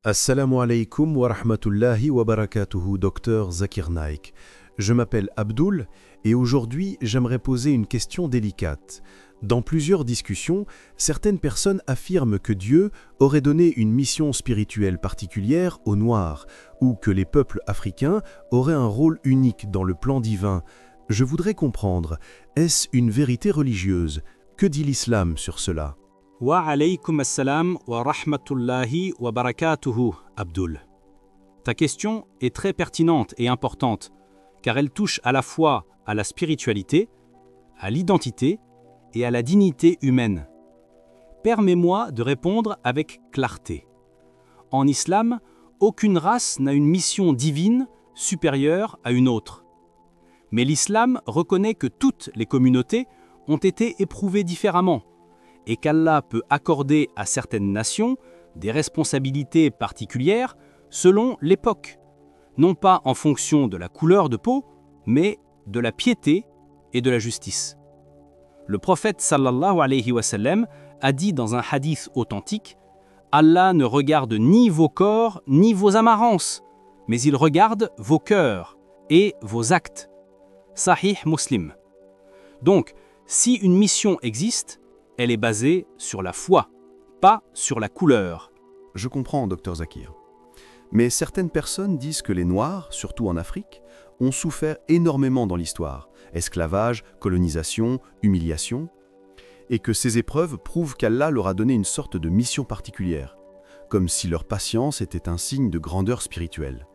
Assalamu alaikum wa rahmatullahi wa barakatuhu, docteur Zakir Naik. Je m'appelle Abdul et aujourd'hui j'aimerais poser une question délicate. Dans plusieurs discussions, certaines personnes affirment que Dieu aurait donné une mission spirituelle particulière aux Noirs ou que les peuples africains auraient un rôle unique dans le plan divin. Je voudrais comprendre, est-ce une vérité religieuse? Que dit l'islam sur cela? Wa alaykum assalam wa rahmatullahi wa barakatuhu, Abdul. Ta question est très pertinente et importante, car elle touche à la fois à la spiritualité, à l'identité et à la dignité humaine. Permets-moi de répondre avec clarté. En islam, aucune race n'a une mission divine supérieure à une autre. Mais l'islam reconnaît que toutes les communautés ont été éprouvées différemment, et qu'Allah peut accorder à certaines nations des responsabilités particulières selon l'époque, non pas en fonction de la couleur de peau, mais de la piété et de la justice. Le prophète sallallahu alayhi wa sallam a dit dans un hadith authentique « Allah ne regarde ni vos corps ni vos apparences, mais il regarde vos cœurs et vos actes. » Sahih Muslim. Donc, si une mission existe, elle est basée sur la foi, pas sur la couleur. Je comprends, docteur Zakir. Mais certaines personnes disent que les Noirs, surtout en Afrique, ont souffert énormément dans l'histoire, esclavage, colonisation, humiliation, et que ces épreuves prouvent qu'Allah leur a donné une sorte de mission particulière, comme si leur patience était un signe de grandeur spirituelle.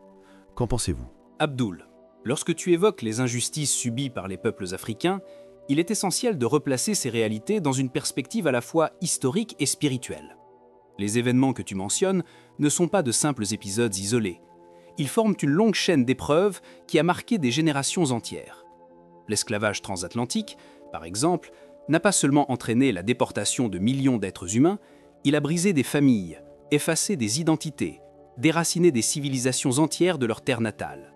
Qu'en pensez-vous? Abdul, lorsque tu évoques les injustices subies par les peuples africains, il est essentiel de replacer ces réalités dans une perspective à la fois historique et spirituelle. Les événements que tu mentionnes ne sont pas de simples épisodes isolés. Ils forment une longue chaîne d'épreuves qui a marqué des générations entières. L'esclavage transatlantique, par exemple, n'a pas seulement entraîné la déportation de millions d'êtres humains, il a brisé des familles, effacé des identités, déraciné des civilisations entières de leur terre natale.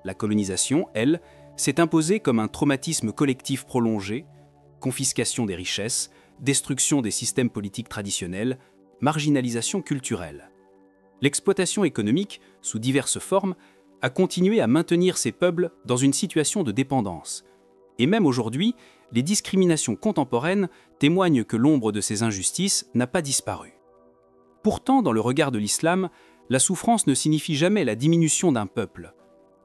La colonisation, elle, s'est imposée comme un traumatisme collectif prolongé, confiscation des richesses, destruction des systèmes politiques traditionnels, marginalisation culturelle. L'exploitation économique, sous diverses formes, a continué à maintenir ces peuples dans une situation de dépendance. Et même aujourd'hui, les discriminations contemporaines témoignent que l'ombre de ces injustices n'a pas disparu. Pourtant, dans le regard de l'islam, la souffrance ne signifie jamais la diminution d'un peuple.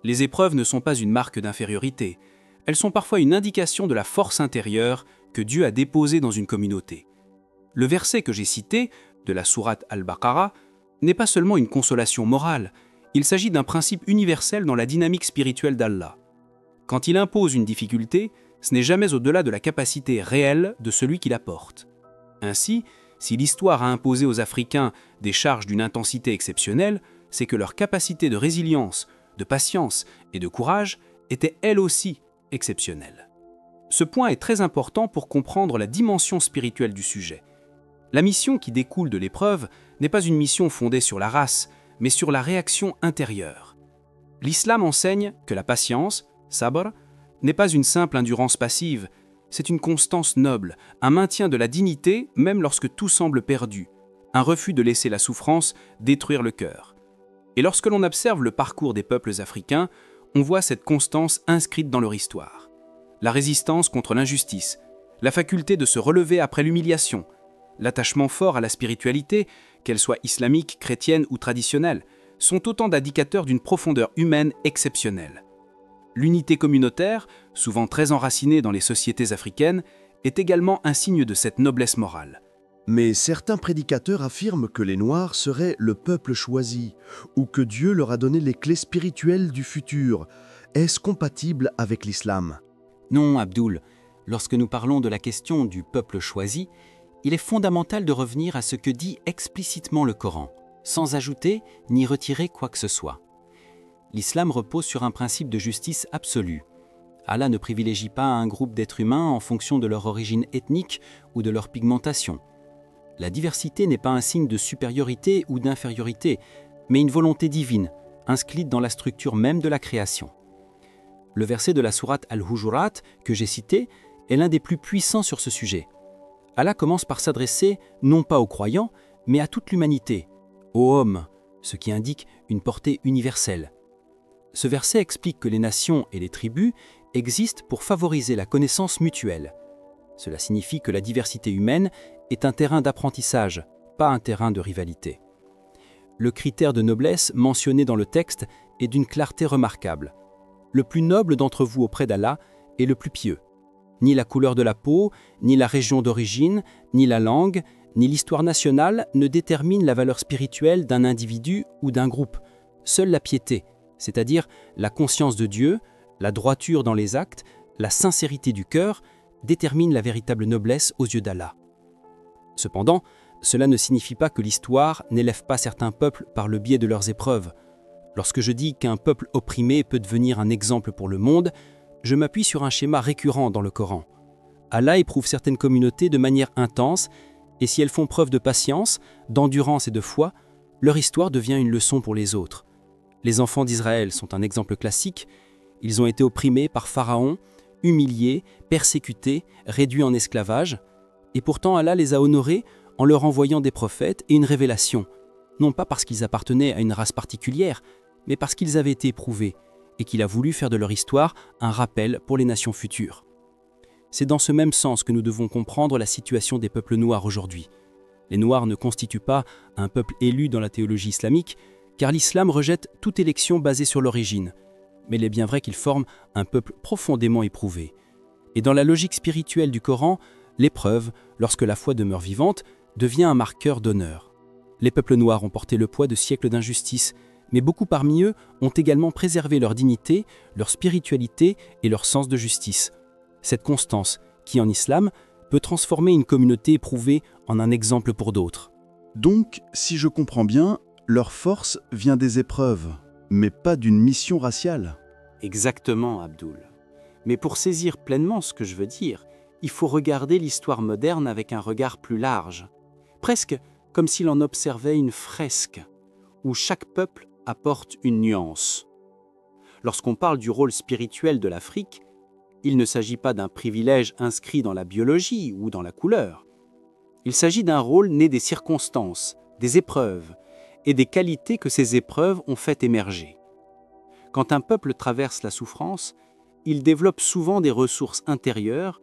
Les épreuves ne sont pas une marque d'infériorité, elles sont parfois une indication de la force intérieure que Dieu a déposée dans une communauté. Le verset que j'ai cité, de la sourate Al-Baqarah, n'est pas seulement une consolation morale, il s'agit d'un principe universel dans la dynamique spirituelle d'Allah. Quand il impose une difficulté, ce n'est jamais au-delà de la capacité réelle de celui qui la porte. Ainsi, si l'histoire a imposé aux Africains des charges d'une intensité exceptionnelle, c'est que leur capacité de résilience, de patience et de courage était elle aussi exceptionnelle. Ce point est très important pour comprendre la dimension spirituelle du sujet. La mission qui découle de l'épreuve n'est pas une mission fondée sur la race, mais sur la réaction intérieure. L'islam enseigne que la patience, sabr, n'est pas une simple endurance passive, c'est une constance noble, un maintien de la dignité même lorsque tout semble perdu, un refus de laisser la souffrance détruire le cœur. Et lorsque l'on observe le parcours des peuples africains, on voit cette constance inscrite dans leur histoire. La résistance contre l'injustice, la faculté de se relever après l'humiliation, l'attachement fort à la spiritualité, qu'elle soit islamique, chrétienne ou traditionnelle, sont autant d'indicateurs d'une profondeur humaine exceptionnelle. L'unité communautaire, souvent très enracinée dans les sociétés africaines, est également un signe de cette noblesse morale. Mais certains prédicateurs affirment que les Noirs seraient le peuple choisi, ou que Dieu leur a donné les clés spirituelles du futur. Est-ce compatible avec l'islam? Non, Abdul. Lorsque nous parlons de la question du peuple choisi, il est fondamental de revenir à ce que dit explicitement le Coran, sans ajouter ni retirer quoi que ce soit. L'islam repose sur un principe de justice absolue. Allah ne privilégie pas un groupe d'êtres humains en fonction de leur origine ethnique ou de leur pigmentation. La diversité n'est pas un signe de supériorité ou d'infériorité, mais une volonté divine, inscrite dans la structure même de la création. Le verset de la sourate Al-Hujurat que j'ai cité est l'un des plus puissants sur ce sujet. Allah commence par s'adresser non pas aux croyants, mais à toute l'humanité. Ô homme, ce qui indique une portée universelle. Ce verset explique que les nations et les tribus existent pour favoriser la connaissance mutuelle. Cela signifie que la diversité humaine est un terrain d'apprentissage, pas un terrain de rivalité. Le critère de noblesse mentionné dans le texte est d'une clarté remarquable. Le plus noble d'entre vous auprès d'Allah est le plus pieux. Ni la couleur de la peau, ni la région d'origine, ni la langue, ni l'histoire nationale ne déterminent la valeur spirituelle d'un individu ou d'un groupe. Seule la piété, c'est-à-dire la conscience de Dieu, la droiture dans les actes, la sincérité du cœur, détermine la véritable noblesse aux yeux d'Allah. Cependant, cela ne signifie pas que l'histoire n'élève pas certains peuples par le biais de leurs épreuves. Lorsque je dis qu'un peuple opprimé peut devenir un exemple pour le monde, je m'appuie sur un schéma récurrent dans le Coran. Allah éprouve certaines communautés de manière intense, et si elles font preuve de patience, d'endurance et de foi, leur histoire devient une leçon pour les autres. Les enfants d'Israël sont un exemple classique. Ils ont été opprimés par Pharaon, humiliés, persécutés, réduits en esclavage, et pourtant Allah les a honorés en leur envoyant des prophètes et une révélation, non pas parce qu'ils appartenaient à une race particulière, mais parce qu'ils avaient été éprouvés, et qu'il a voulu faire de leur histoire un rappel pour les nations futures. C'est dans ce même sens que nous devons comprendre la situation des peuples noirs aujourd'hui. Les Noirs ne constituent pas un peuple élu dans la théologie islamique, car l'islam rejette toute élection basée sur l'origine, mais il est bien vrai qu'ils forment un peuple profondément éprouvé. Et dans la logique spirituelle du Coran, l'épreuve, lorsque la foi demeure vivante, devient un marqueur d'honneur. Les peuples noirs ont porté le poids de siècles d'injustice, mais beaucoup parmi eux ont également préservé leur dignité, leur spiritualité et leur sens de justice. Cette constance, qui en islam, peut transformer une communauté éprouvée en un exemple pour d'autres. Donc, si je comprends bien, leur force vient des épreuves, mais pas d'une mission raciale. Exactement, Abdul. Mais pour saisir pleinement ce que je veux dire, il faut regarder l'histoire moderne avec un regard plus large, presque comme si l'on observait une fresque, où chaque peuple apporte une nuance. Lorsqu'on parle du rôle spirituel de l'Afrique, il ne s'agit pas d'un privilège inscrit dans la biologie ou dans la couleur. Il s'agit d'un rôle né des circonstances, des épreuves, et des qualités que ces épreuves ont fait émerger. Quand un peuple traverse la souffrance, il développe souvent des ressources intérieures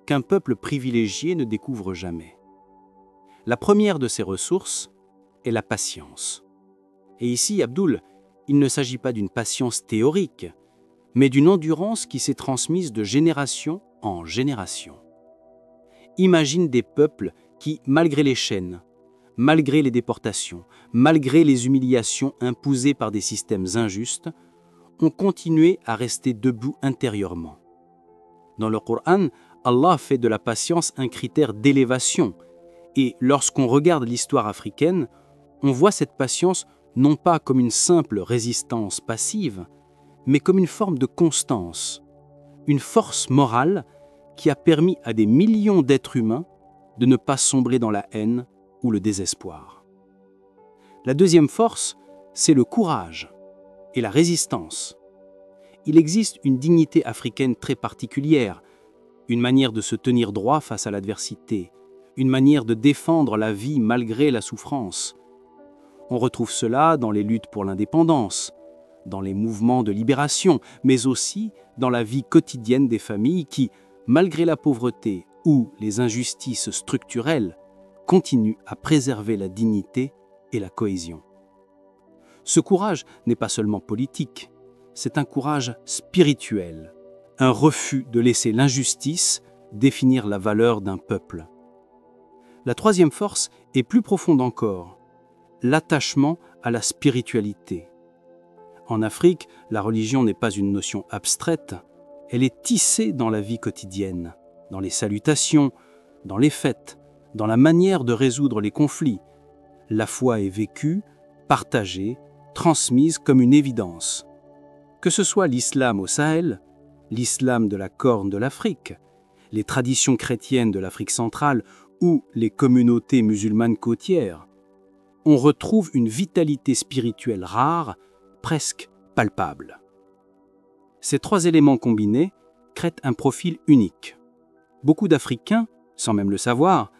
qu'un peuple privilégié ne découvre jamais. La première de ces ressources est la patience. Et ici, Abdul, il ne s'agit pas d'une patience théorique, mais d'une endurance qui s'est transmise de génération en génération. Imagine des peuples qui, malgré les chaînes, malgré les déportations, malgré les humiliations imposées par des systèmes injustes, ont continué à rester debout intérieurement. Dans le Coran, Allah fait de la patience un critère d'élévation, et lorsqu'on regarde l'histoire africaine, on voit cette patience non pas comme une simple résistance passive, mais comme une forme de constance, une force morale qui a permis à des millions d'êtres humains de ne pas sombrer dans la haine ou le désespoir. La deuxième force, c'est le courage et la résistance. Il existe une dignité africaine très particulière, une manière de se tenir droit face à l'adversité, une manière de défendre la vie malgré la souffrance. On retrouve cela dans les luttes pour l'indépendance, dans les mouvements de libération, mais aussi dans la vie quotidienne des familles qui, malgré la pauvreté ou les injustices structurelles, continuent à préserver la dignité et la cohésion. Ce courage n'est pas seulement politique, c'est un courage spirituel, un refus de laisser l'injustice définir la valeur d'un peuple. La troisième force est plus profonde encore, l'attachement à la spiritualité. En Afrique, la religion n'est pas une notion abstraite, elle est tissée dans la vie quotidienne, dans les salutations, dans les fêtes, dans la manière de résoudre les conflits. La foi est vécue, partagée, transmise comme une évidence. Que ce soit l'islam au Sahel, l'islam de la Corne de l'Afrique, les traditions chrétiennes de l'Afrique centrale ou les communautés musulmanes côtières, on retrouve une vitalité spirituelle rare, presque palpable. Ces trois éléments combinés créent un profil unique. Beaucoup d'Africains, sans même le savoir,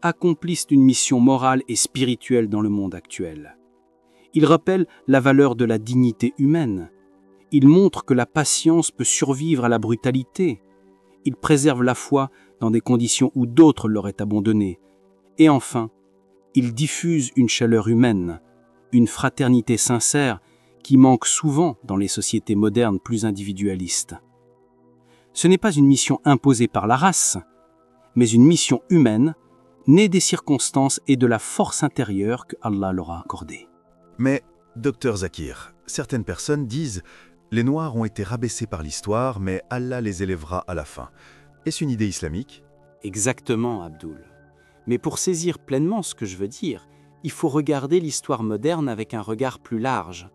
accomplissent une mission morale et spirituelle dans le monde actuel. Il rappelle la valeur de la dignité humaine. Il montre que la patience peut survivre à la brutalité. Il préserve la foi dans des conditions où d'autres l'auraient abandonnée. Et enfin, il diffuse une chaleur humaine, une fraternité sincère qui manque souvent dans les sociétés modernes plus individualistes. Ce n'est pas une mission imposée par la race, mais une mission humaine, née des circonstances et de la force intérieure que Allah leur a accordée. Mais, docteur Zakir, certaines personnes disent « Les Noirs ont été rabaissés par l'histoire, mais Allah les élèvera à la fin ». Est-ce une idée islamique? Exactement, Abdul. Mais pour saisir pleinement ce que je veux dire, il faut regarder l'histoire moderne avec un regard plus large,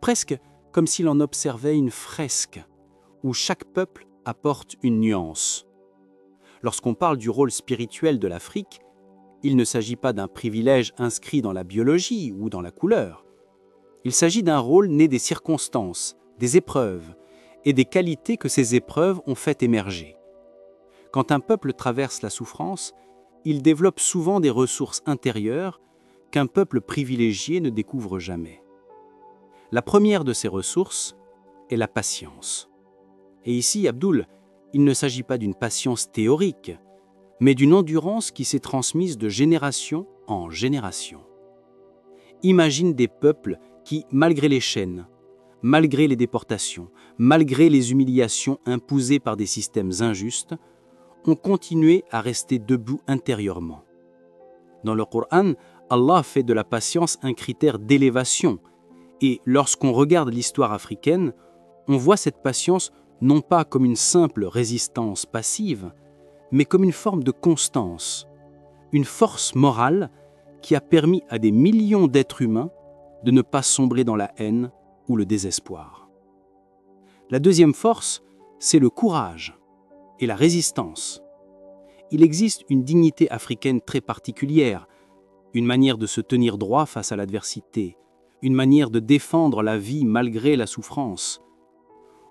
presque comme si l'on observait une fresque, où chaque peuple apporte une nuance. Lorsqu'on parle du rôle spirituel de l'Afrique, il ne s'agit pas d'un privilège inscrit dans la biologie ou dans la couleur. Il s'agit d'un rôle né des circonstances, des épreuves, et des qualités que ces épreuves ont fait émerger. Quand un peuple traverse la souffrance, il développe souvent des ressources intérieures qu'un peuple privilégié ne découvre jamais. La première de ces ressources est la patience. Et ici, Abdul, il ne s'agit pas d'une patience théorique, mais d'une endurance qui s'est transmise de génération en génération. Imagine des peuples qui, malgré les chaînes, malgré les déportations, malgré les humiliations imposées par des systèmes injustes, ont continué à rester debout intérieurement. Dans le Coran, Allah fait de la patience un critère d'élévation, et lorsqu'on regarde l'histoire africaine, on voit cette patience non pas comme une simple résistance passive, mais comme une forme de constance, une force morale qui a permis à des millions d'êtres humains de ne pas sombrer dans la haine ou le désespoir. La deuxième force, c'est le courage et la résistance. Il existe une dignité africaine très particulière, une manière de se tenir droit face à l'adversité, une manière de défendre la vie malgré la souffrance.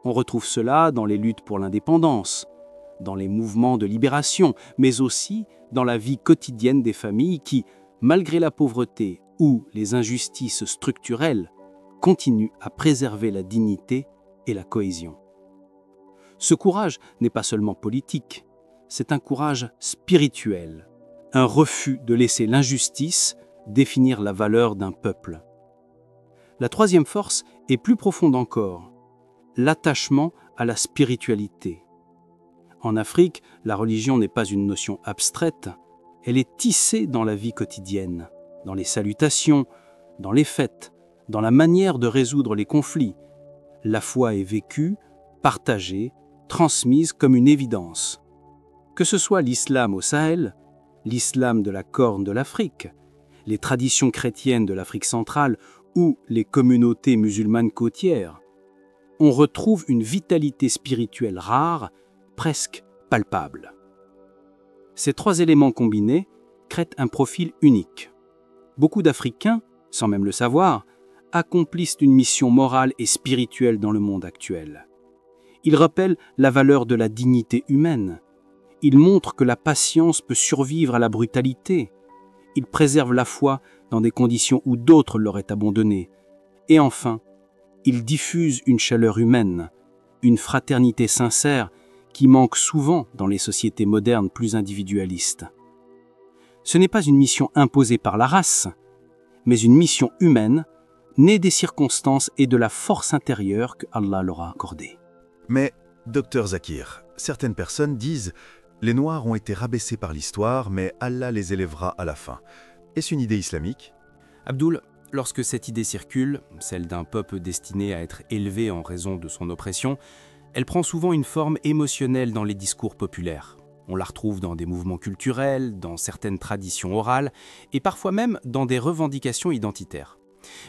On retrouve cela dans les luttes pour l'indépendance, dans les mouvements de libération, mais aussi dans la vie quotidienne des familles qui, malgré la pauvreté ou les injustices structurelles, continuent à préserver la dignité et la cohésion. Ce courage n'est pas seulement politique, c'est un courage spirituel, un refus de laisser l'injustice définir la valeur d'un peuple. La troisième force est plus profonde encore, l'attachement à la spiritualité. En Afrique, la religion n'est pas une notion abstraite, elle est tissée dans la vie quotidienne, dans les salutations, dans les fêtes, dans la manière de résoudre les conflits. La foi est vécue, partagée, transmise comme une évidence. Que ce soit l'islam au Sahel, l'islam de la Corne de l'Afrique, les traditions chrétiennes de l'Afrique centrale ou les communautés musulmanes côtières, on retrouve une vitalité spirituelle rare, presque palpable. Ces trois éléments combinés créent un profil unique. Beaucoup d'Africains, sans même le savoir, accomplissent une mission morale et spirituelle dans le monde actuel. Ils rappellent la valeur de la dignité humaine. Ils montrent que la patience peut survivre à la brutalité. Ils préservent la foi dans des conditions où d'autres l'auraient abandonnée. Et enfin, ils diffusent une chaleur humaine, une fraternité sincère qui manque souvent dans les sociétés modernes plus individualistes. Ce n'est pas une mission imposée par la race, mais une mission humaine, née des circonstances et de la force intérieure que Allah leur a accordée. Mais, docteur Zakir, certaines personnes disent « Les Noirs ont été rabaissés par l'histoire, mais Allah les élèvera à la fin ». Est-ce une idée islamique? Abdul, lorsque cette idée circule, celle d'un peuple destiné à être élevé en raison de son oppression, elle prend souvent une forme émotionnelle dans les discours populaires. On la retrouve dans des mouvements culturels, dans certaines traditions orales et parfois même dans des revendications identitaires.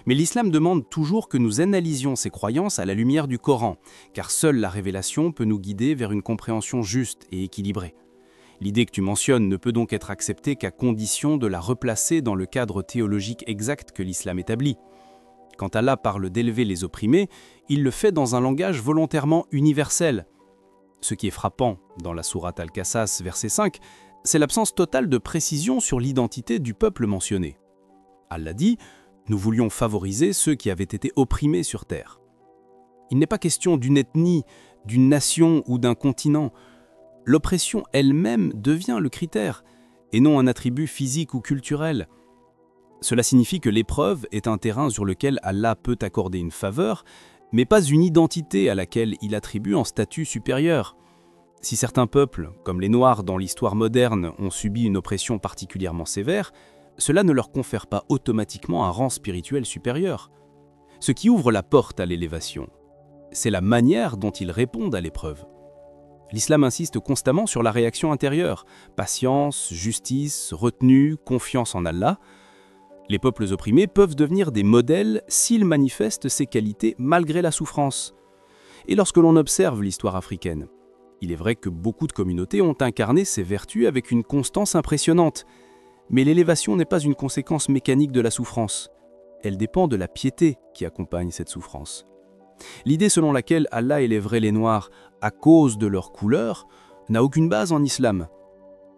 Mais l'islam demande toujours que nous analysions ces croyances à la lumière du Coran, car seule la révélation peut nous guider vers une compréhension juste et équilibrée. L'idée que tu mentionnes ne peut donc être acceptée qu'à condition de la replacer dans le cadre théologique exact que l'islam établit. Quand Allah parle d'élever les opprimés, il le fait dans un langage volontairement universel. Ce qui est frappant dans la sourate Al-Qasas, verset 5, c'est l'absence totale de précision sur l'identité du peuple mentionné. Allah dit Nous voulions favoriser ceux qui avaient été opprimés sur Terre. Il n'est pas question d'une ethnie, d'une nation ou d'un continent. L'oppression elle-même devient le critère, et non un attribut physique ou culturel. Cela signifie que l'épreuve est un terrain sur lequel Allah peut accorder une faveur, mais pas une identité à laquelle il attribue un statut supérieur. Si certains peuples, comme les Noirs dans l'histoire moderne, ont subi une oppression particulièrement sévère, cela ne leur confère pas automatiquement un rang spirituel supérieur. Ce qui ouvre la porte à l'élévation, c'est la manière dont ils répondent à l'épreuve. L'islam insiste constamment sur la réaction intérieure, patience, justice, retenue, confiance en Allah. Les peuples opprimés peuvent devenir des modèles s'ils manifestent ces qualités malgré la souffrance. Et lorsque l'on observe l'histoire africaine, il est vrai que beaucoup de communautés ont incarné ces vertus avec une constance impressionnante. Mais l'élévation n'est pas une conséquence mécanique de la souffrance. Elle dépend de la piété qui accompagne cette souffrance. L'idée selon laquelle Allah élèverait les Noirs à cause de leur couleur n'a aucune base en islam.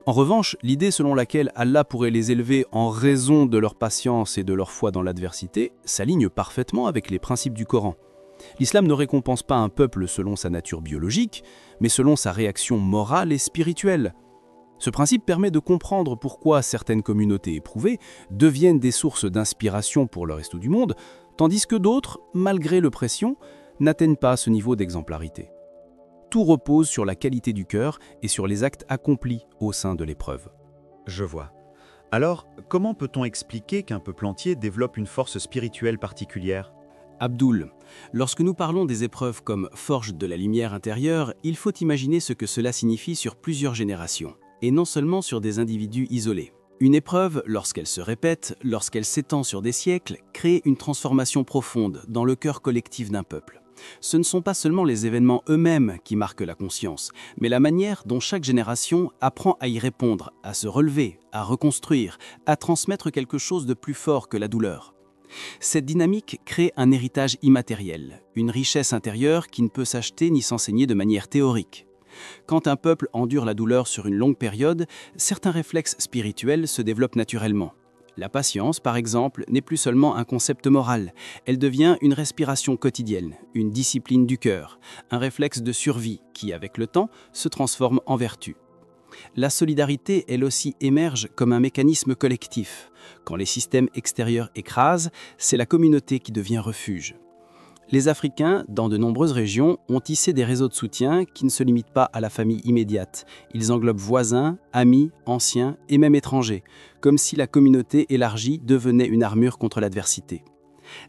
En revanche, l'idée selon laquelle Allah pourrait les élever en raison de leur patience et de leur foi dans l'adversité s'aligne parfaitement avec les principes du Coran. L'islam ne récompense pas un peuple selon sa nature biologique, mais selon sa réaction morale et spirituelle. Ce principe permet de comprendre pourquoi certaines communautés éprouvées deviennent des sources d'inspiration pour le reste du monde, tandis que d'autres, malgré l'oppression, n'atteignent pas ce niveau d'exemplarité. Tout repose sur la qualité du cœur et sur les actes accomplis au sein de l'épreuve. Je vois. Alors, comment peut-on expliquer qu'un peuple entier développe une force spirituelle particulière ? Abdul, lorsque nous parlons des épreuves comme forge de la lumière intérieure, il faut imaginer ce que cela signifie sur plusieurs générations, et non seulement sur des individus isolés. Une épreuve, lorsqu'elle se répète, lorsqu'elle s'étend sur des siècles, crée une transformation profonde dans le cœur collectif d'un peuple. Ce ne sont pas seulement les événements eux-mêmes qui marquent la conscience, mais la manière dont chaque génération apprend à y répondre, à se relever, à reconstruire, à transmettre quelque chose de plus fort que la douleur. Cette dynamique crée un héritage immatériel, une richesse intérieure qui ne peut s'acheter ni s'enseigner de manière théorique. Quand un peuple endure la douleur sur une longue période, certains réflexes spirituels se développent naturellement. La patience, par exemple, n'est plus seulement un concept moral, elle devient une respiration quotidienne, une discipline du cœur, un réflexe de survie qui, avec le temps, se transforme en vertu. La solidarité, elle aussi, émerge comme un mécanisme collectif. Quand les systèmes extérieurs écrasent, c'est la communauté qui devient refuge. Les Africains, dans de nombreuses régions, ont tissé des réseaux de soutien qui ne se limitent pas à la famille immédiate. Ils englobent voisins, amis, anciens et même étrangers, comme si la communauté élargie devenait une armure contre l'adversité.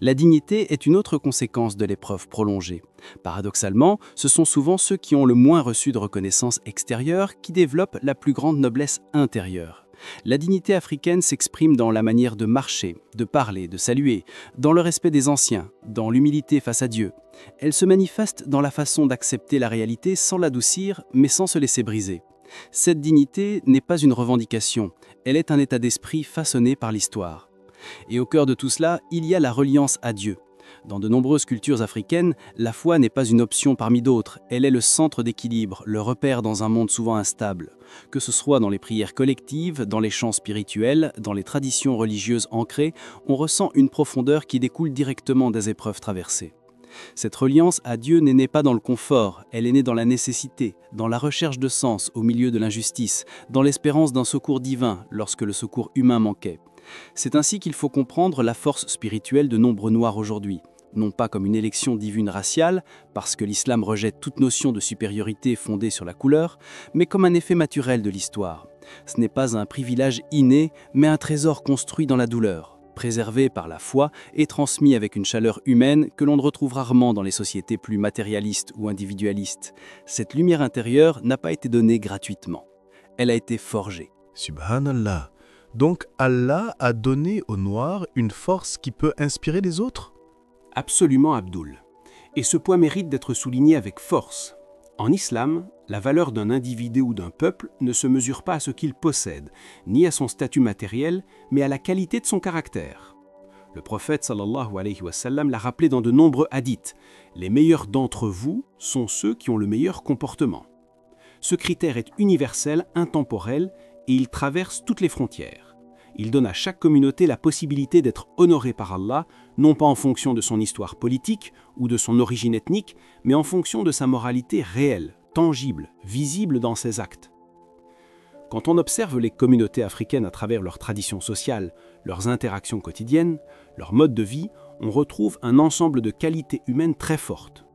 La dignité est une autre conséquence de l'épreuve prolongée. Paradoxalement, ce sont souvent ceux qui ont le moins reçu de reconnaissance extérieure qui développent la plus grande noblesse intérieure. La dignité africaine s'exprime dans la manière de marcher, de parler, de saluer, dans le respect des anciens, dans l'humilité face à Dieu. Elle se manifeste dans la façon d'accepter la réalité sans l'adoucir, mais sans se laisser briser. Cette dignité n'est pas une revendication, elle est un état d'esprit façonné par l'histoire. Et au cœur de tout cela, il y a la reliance à Dieu. Dans de nombreuses cultures africaines, la foi n'est pas une option parmi d'autres, elle est le centre d'équilibre, le repère dans un monde souvent instable. Que ce soit dans les prières collectives, dans les chants spirituels, dans les traditions religieuses ancrées, on ressent une profondeur qui découle directement des épreuves traversées. Cette reliance à Dieu n'est née pas dans le confort, elle est née dans la nécessité, dans la recherche de sens au milieu de l'injustice, dans l'espérance d'un secours divin lorsque le secours humain manquait. C'est ainsi qu'il faut comprendre la force spirituelle de nombreux Noirs aujourd'hui, non pas comme une élection divine raciale, parce que l'islam rejette toute notion de supériorité fondée sur la couleur, mais comme un effet naturel de l'histoire. Ce n'est pas un privilège inné, mais un trésor construit dans la douleur, préservé par la foi et transmis avec une chaleur humaine que l'on ne retrouve rarement dans les sociétés plus matérialistes ou individualistes. Cette lumière intérieure n'a pas été donnée gratuitement. Elle a été forgée. Subhanallah. Donc Allah a donné aux Noirs une force qui peut inspirer les autres ? Absolument, Abdul. Et ce point mérite d'être souligné avec force. En islam, la valeur d'un individu ou d'un peuple ne se mesure pas à ce qu'il possède, ni à son statut matériel, mais à la qualité de son caractère. Le prophète sallallahu alayhi wa sallam l'a rappelé dans de nombreux hadiths. Les meilleurs d'entre vous sont ceux qui ont le meilleur comportement. Ce critère est universel, intemporel, et il traverse toutes les frontières. Il donne à chaque communauté la possibilité d'être honorée par Allah, non pas en fonction de son histoire politique ou de son origine ethnique, mais en fonction de sa moralité réelle, tangible, visible dans ses actes. Quand on observe les communautés africaines à travers leurs traditions sociales, leurs interactions quotidiennes, leur mode de vie, on retrouve un ensemble de qualités humaines très fortes.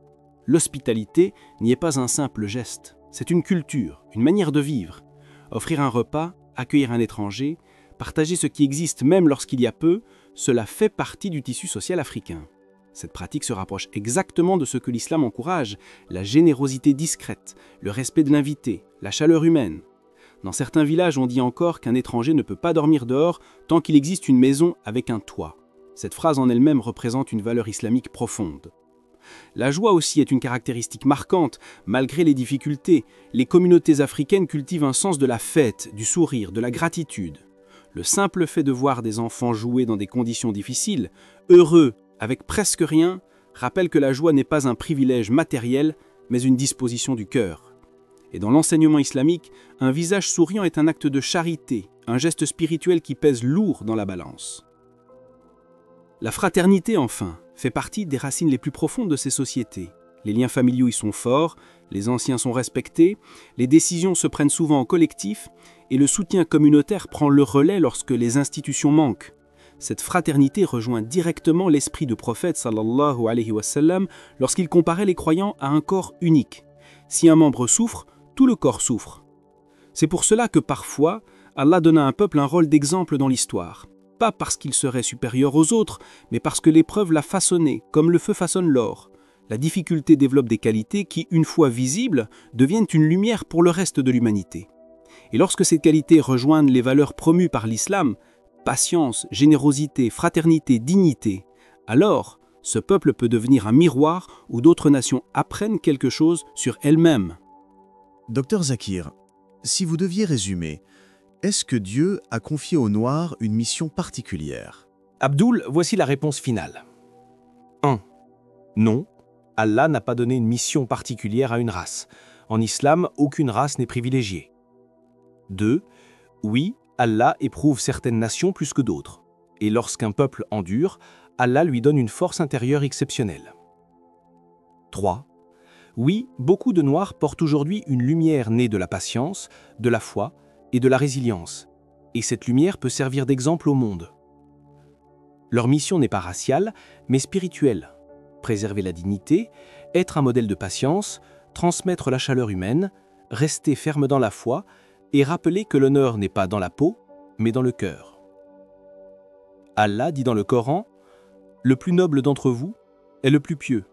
L'hospitalité n'y est pas un simple geste, c'est une culture, une manière de vivre. Offrir un repas, accueillir un étranger, partager ce qui existe même lorsqu'il y a peu, cela fait partie du tissu social africain. Cette pratique se rapproche exactement de ce que l'islam encourage, la générosité discrète, le respect de l'invité, la chaleur humaine. Dans certains villages, on dit encore qu'un étranger ne peut pas dormir dehors tant qu'il existe une maison avec un toit. Cette phrase en elle-même représente une valeur islamique profonde. La joie aussi est une caractéristique marquante. Malgré les difficultés, les communautés africaines cultivent un sens de la fête, du sourire, de la gratitude. Le simple fait de voir des enfants jouer dans des conditions difficiles, heureux, avec presque rien, rappelle que la joie n'est pas un privilège matériel, mais une disposition du cœur. Et dans l'enseignement islamique, un visage souriant est un acte de charité, un geste spirituel qui pèse lourd dans la balance. La fraternité, enfin, fait partie des racines les plus profondes de ces sociétés. Les liens familiaux y sont forts, les anciens sont respectés, les décisions se prennent souvent en collectif et le soutien communautaire prend le relais lorsque les institutions manquent. Cette fraternité rejoint directement l'esprit du prophète sallallahu alayhi wa sallam lorsqu'il comparait les croyants à un corps unique. Si un membre souffre, tout le corps souffre. C'est pour cela que parfois, Allah donne à un peuple un rôle d'exemple dans l'histoire. Pas parce qu'il serait supérieur aux autres, mais parce que l'épreuve l'a façonné, comme le feu façonne l'or. La difficulté développe des qualités qui, une fois visibles, deviennent une lumière pour le reste de l'humanité. Et lorsque ces qualités rejoignent les valeurs promues par l'islam, patience, générosité, fraternité, dignité, alors ce peuple peut devenir un miroir où d'autres nations apprennent quelque chose sur elles-mêmes. Docteur Zakir, si vous deviez résumer, est-ce que Dieu a confié aux Noirs une mission particulière? Abdoul, voici la réponse finale. 1. Non, Allah n'a pas donné une mission particulière à une race. En islam, aucune race n'est privilégiée. 2. Oui, Allah éprouve certaines nations plus que d'autres. Et lorsqu'un peuple endure, Allah lui donne une force intérieure exceptionnelle. 3. Oui, beaucoup de Noirs portent aujourd'hui une lumière née de la patience, de la foi et de la résilience. Et cette lumière peut servir d'exemple au monde. Leur mission n'est pas raciale, mais spirituelle. Préserver la dignité, être un modèle de patience, transmettre la chaleur humaine, rester ferme dans la foi et rappeler que l'honneur n'est pas dans la peau, mais dans le cœur. Allah dit dans le Coran, « Le plus noble d'entre vous est le plus pieux ».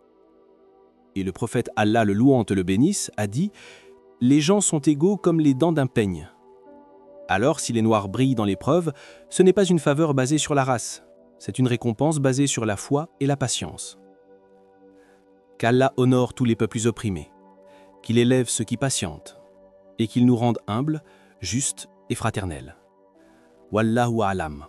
Et le prophète Allah le louant et le bénisse a dit « Les gens sont égaux comme les dents d'un peigne ». Alors, si les Noirs brillent dans l'épreuve, ce n'est pas une faveur basée sur la race, c'est une récompense basée sur la foi et la patience. Qu'Allah honore tous les peuples opprimés, qu'il élève ceux qui patientent, et qu'il nous rende humbles, justes et fraternels. Wallahu a'lam.